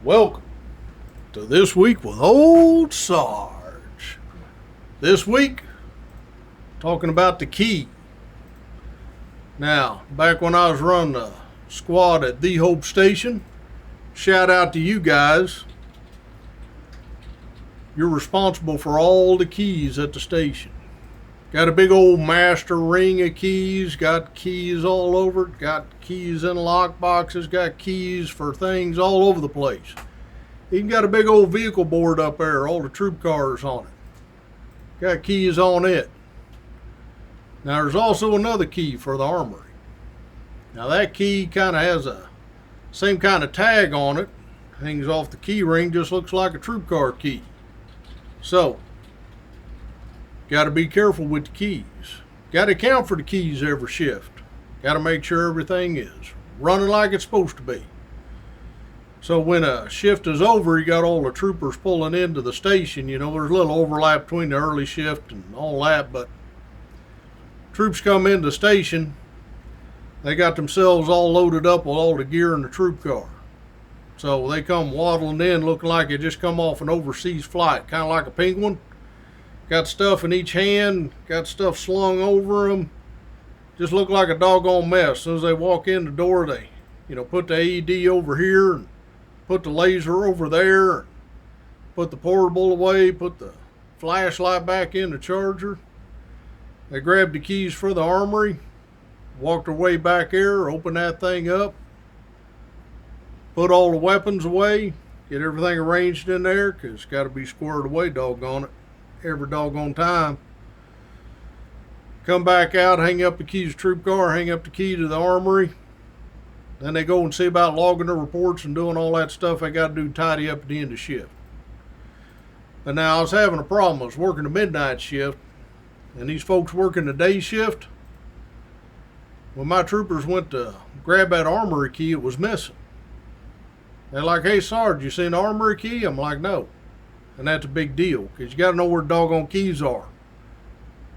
Welcome to This Week with Old Sarge. This week, talking about the key. Now, back when I was running the squad at The Hope Station, shout out to you guys. You're responsible for all the keys at the station. Got a big old master ring of keys, got keys all over it, got keys in lock boxes, got keys for things all over the place. Even got a big old vehicle board up there, all the troop cars on it. Got keys on it. Now there's also another key for the armory. Now that key kind of has a same kind of tag on it. Hangs off the key ring, just looks like a troop car key. So, got to be careful with the keys. Got to account for the keys every shift. Got to make sure everything is running like it's supposed to be. So when a shift is over, you got all the troopers pulling into the station. You know, there's a little overlap between the early shift and all that, but troops come into the station, they got themselves all loaded up with all the gear in the troop car. So they come waddling in looking like they just come off an overseas flight, kind of like a penguin. Got stuff in each hand, got stuff slung over them. Just look like a doggone mess. As soon as they walk in the door, they, put the AED over here and put the laser over there, and put the portable away, put the flashlight back in the charger. They grabbed the keys for the armory, walked their way back there, opened that thing up, put all the weapons away, get everything arranged in there, because it's got to be squared away, doggone it, every doggone time. Come back out, hang up the keys to the troop car, hang up the key to the armory. Then they go and see about logging their reports and doing all that stuff they got to do to tidy up at the end of shift. But now I was having a problem. I was working the midnight shift, and these folks working the day shift, when my troopers went to grab that armory key, it was missing. They're like, "Hey, Sarge, you seen the armory key?" I'm like, "No." And that's a big deal, because you got to know where doggone keys are.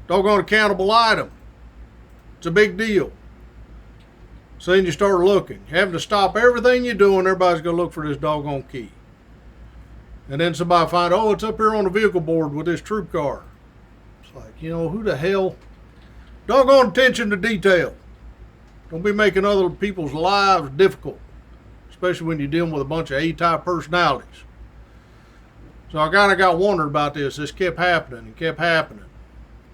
Doggone accountable item. It's a big deal. So then you start looking. Having to stop everything you're doing, everybody's going to look for this doggone key. And then somebody find, "Oh, it's up here on the vehicle board with this troop car." It's like, who the hell? Doggone attention to detail. Don't be making other people's lives difficult, especially when you're dealing with a bunch of A-type personalities. So I kind of got wondering about this. This kept happening and kept happening.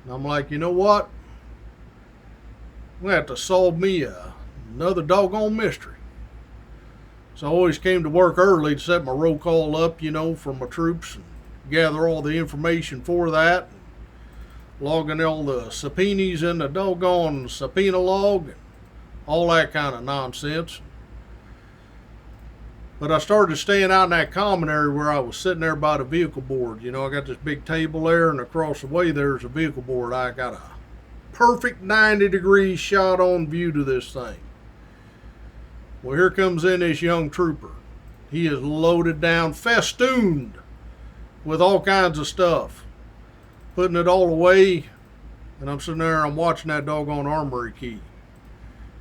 And I'm like, you know what? I'm going to have to solve me another doggone mystery. So I always came to work early to set my roll call up, for my troops, and gather all the information for that. Logging all the subpoenas in the doggone subpoena log, and all that kind of nonsense. But I started staying out in that common area where I was sitting there by the vehicle board. I got this big table there, and across the way there's a vehicle board. I got a perfect 90-degree shot on view to this thing. Well, here comes in this young trooper. He is loaded down, festooned with all kinds of stuff. Putting it all away, and I'm sitting there and I'm watching that doggone armory key.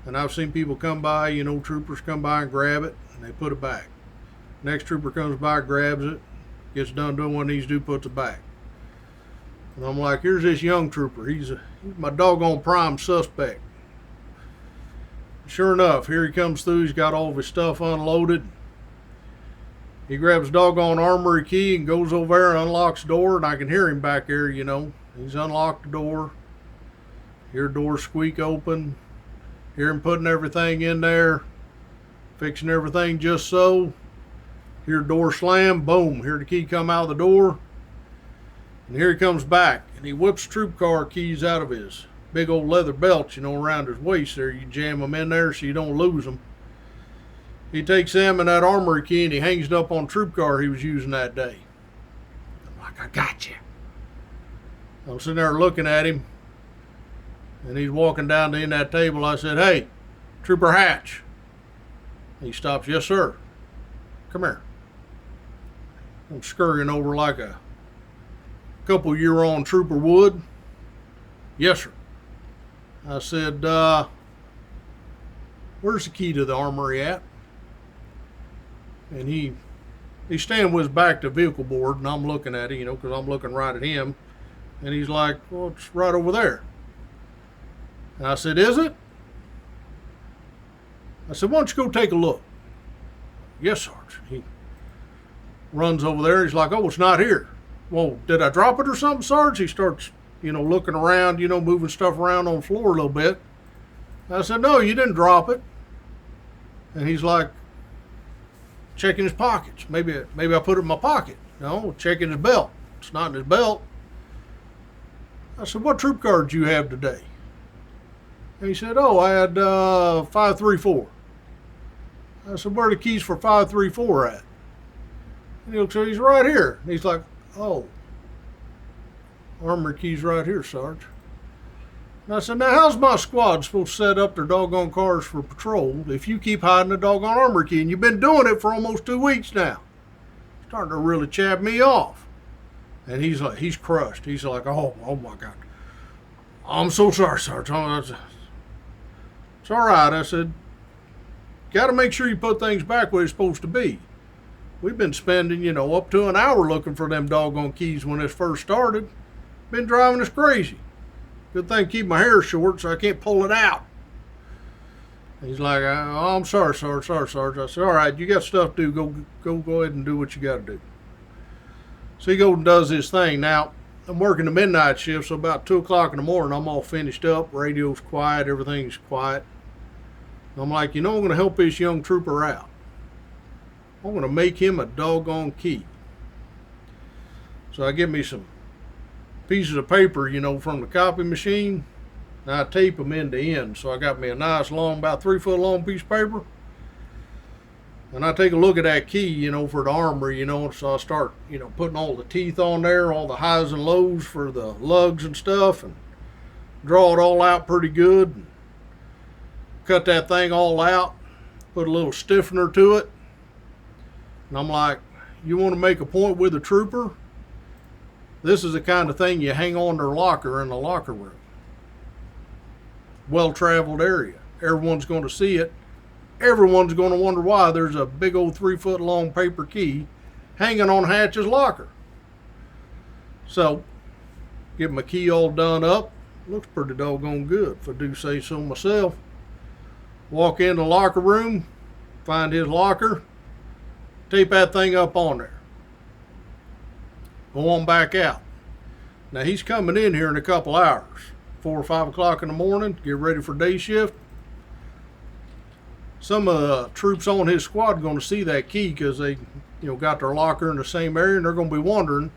And I've seen people come by, troopers come by and grab it, and they put it back. Next trooper comes by, grabs it, gets done doing what he needs to do, puts it back. And I'm like, here's this young trooper. He's my doggone prime suspect. Sure enough, here he comes through. He's got all of his stuff unloaded. He grabs the doggone armory key and goes over there and unlocks the door, and I can hear him back there, He's unlocked the door. Hear the door squeak open. Hear him putting everything in there, fixing everything just so. Hear the door slam, boom, hear the key come out of the door. And here he comes back, and he whips troop car keys out of his big old leather belt, around his waist there. You jam them in there so you don't lose them. He takes them and that armory key, and he hangs it up on the troop car he was using that day. I'm like, I got you. I'm sitting there looking at him, and he's walking down to the end of that table. I said, "Hey, Trooper Hatch." He stops. "Yes, sir." "Come here." I'm scurrying over like a couple-year-old trooper would. "Yes, sir." I said, "Where's the key to the armory at?" And he He's standing with his back to the vehicle board, and I'm looking at it, because I'm looking right at him. And he's like, well, it's right over there. And I said, is it? I said, why don't you go take a look? Yes, Sarge. He runs over there. He's like, oh, it's not here. Well, did I drop it or something, Sarge? He starts, looking around, moving stuff around on the floor a little bit. I said, no, you didn't drop it. And he's like, checking his pockets. Maybe I put it in my pocket. No, checking his belt. It's not in his belt. I said, what troop card do you have today? And he said, oh, I had 534. I said, where are the keys for 534 at? And he looks, he's right here. And he's like, oh, armory keys right here, Sarge. And I said, now how's my squad supposed to set up their doggone cars for patrol if you keep hiding the doggone armory key? And you've been doing it for almost 2 weeks now. Starting to really chab me off. And he's like, he's crushed. He's like, oh my God. I'm so sorry, Sarge. It's all right. I said, got to make sure you put things back where they're supposed to be. We've been spending, up to an hour looking for them doggone keys when this first started. Been driving us crazy. Good thing I keep my hair short so I can't pull it out. He's like, oh, I'm sorry, Sarge. I said, all right, you got stuff to do. Go ahead and do what you got to do. So he goes and does his thing. Now, I'm working the midnight shift, so about 2 o'clock in the morning, I'm all finished up. Radio's quiet. Everything's quiet. And I'm like, I'm going to help this young trooper out. I'm going to make him a doggone key. So I get me some pieces of paper, from the copy machine, and I tape them end to end. So I got me a nice long, about 3 foot long piece of paper, and I take a look at that key, for the armory, so I start, putting all the teeth on there, all the highs and lows for the lugs and stuff, and draw it all out pretty good, and cut that thing all out, put a little stiffener to it, and I'm like, you want to make a point with a trooper? This is the kind of thing you hang on their locker in the locker room. Well-traveled area. Everyone's going to see it. Everyone's going to wonder why there's a big old 3 foot long paper key hanging on Hatch's locker. So, get my key all done up. Looks pretty doggone good, if I do say so myself. Walk in the locker room, find his locker, tape that thing up on there. Go on back out. Now he's coming in here in a couple hours, 4 or 5 o'clock in the morning, get ready for day shift. Some of the troops on his squad are going to see that key because they, got their locker in the same area, and they're going to be wondering,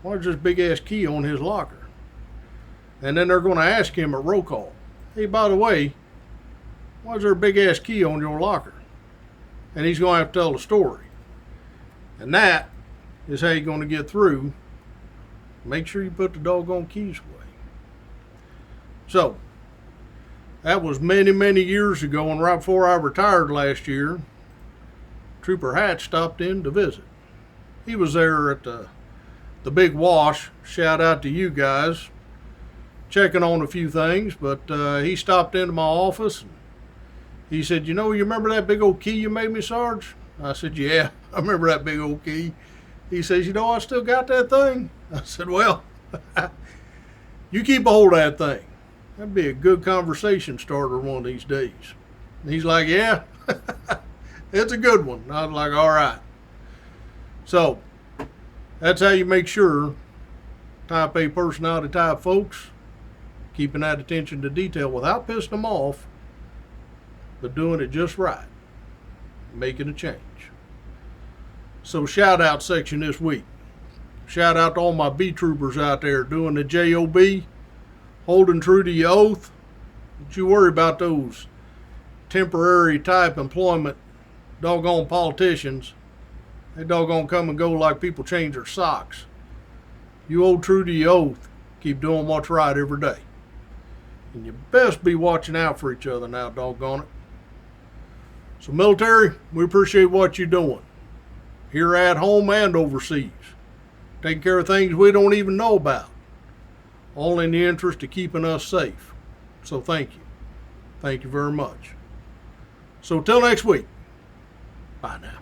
why is this big ass key on his locker? And then they're going to ask him at roll call, hey, by the way, why is there a big ass key on your locker? And he's going to have to tell the story. And that is how you're going to get through. Make sure you put the doggone keys away. So, that was many, many years ago, and right before I retired last year, Trooper Hatch stopped in to visit. He was there at the Big Wash. Shout out to you guys. Checking on a few things, but he stopped into my office. And he said, you remember that big old key you made me, Sarge? I said, yeah, I remember that big old key. He says, I still got that thing. I said, well, you keep a hold of that thing. That'd be a good conversation starter one of these days. And he's like, yeah, it's a good one. And I was like, all right. So that's how you make sure type A personality type folks keeping that attention to detail without pissing them off, but doing it just right, making a change. So shout out section this week. Shout out to all my B troopers out there doing the JOB, holding true to your oath. Don't you worry about those temporary type employment doggone politicians. They doggone come and go like people change their socks. You hold true to your oath. Keep doing what's right every day. And you best be watching out for each other now, doggone it. So military, we appreciate what you're doing. Here at home and overseas. Taking care of things we don't even know about. All in the interest of keeping us safe. So thank you. Thank you very much. So till next week. Bye now.